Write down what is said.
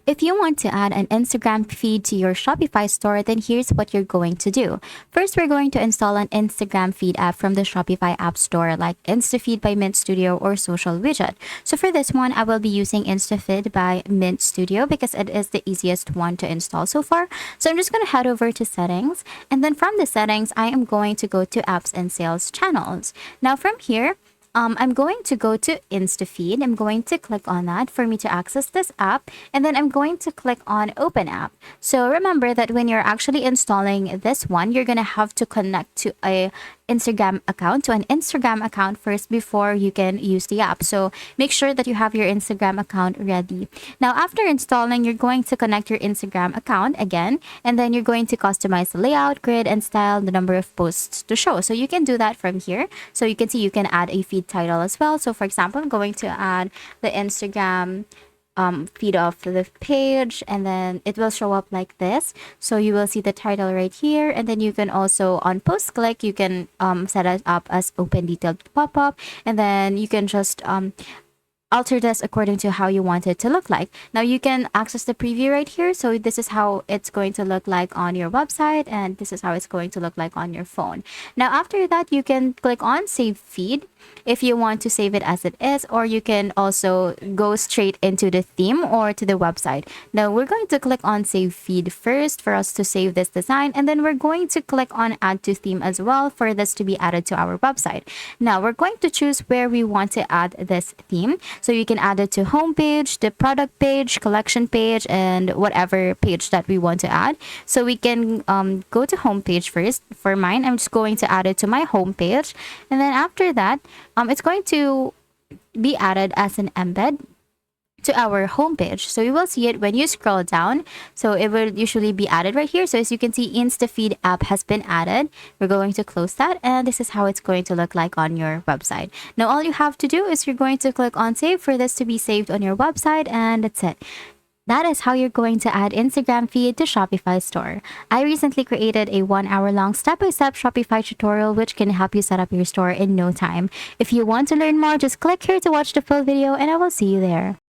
If you want to add an Instagram feed to your Shopify store, then here's what you're going to do. First, we're going to install an Instagram feed app from the Shopify App Store like InstaFeed by Mint Studio or Social Widget. So for this one, I will be using InstaFeed by Mint Studio because it is the easiest one to install so far. So I'm just going to head over to settings, and then from the settings, I am going to go to apps and sales channels. Now from here, I'm going to go to InstaFeed. I'm going to click on that for me to access this app. And then I'm going to click on Open App. So remember that when you're actually installing this one, you're going to have to connect to an Instagram account first before you can use the app. So make sure that you have your Instagram account ready. Now, after installing, you're going to connect your Instagram account again, and then you're going to customize the layout, grid, and style, the number of posts to show. So you can do that from here. So you can see you can add a feed title as well. So for example, I'm going to add the Instagram feed of the page, and then it will show up like this. So you will see the title right here, and then you can also on post click you can set it up as open detailed pop-up, and then you can just alter this according to how you want it to look like. Now you can access the preview right here. So this is how it's going to look like on your website, and this is how it's going to look like on your phone. Now after that, you can click on save feed if you want to save it as it is, or you can also go straight into the theme or to the website. Now we're going to click on save feed first for us to save this design, and then we're going to click on add to theme as well for this to be added to our website. Now we're going to choose where we want to add this theme. So you can add it to homepage, the product page, collection page, and whatever page that we want to add. So we can go to homepage first. For mine, I'm just going to add it to my homepage, and then after that, it's going to be added as an embed to our homepage. So you will see it when you scroll down. So it will usually be added right here. So as you can see, InstaFeed app has been added. We're going to close that, and this is how it's going to look like on your website. Now all you have to do is you're going to click on save for this to be saved on your website, and that's it. That is how you're going to add Instagram feed to Shopify store. I recently created a 1 hour long step-by-step Shopify tutorial which can help you set up your store in no time. If you want to learn more, just click here to watch the full video, and I will see you there.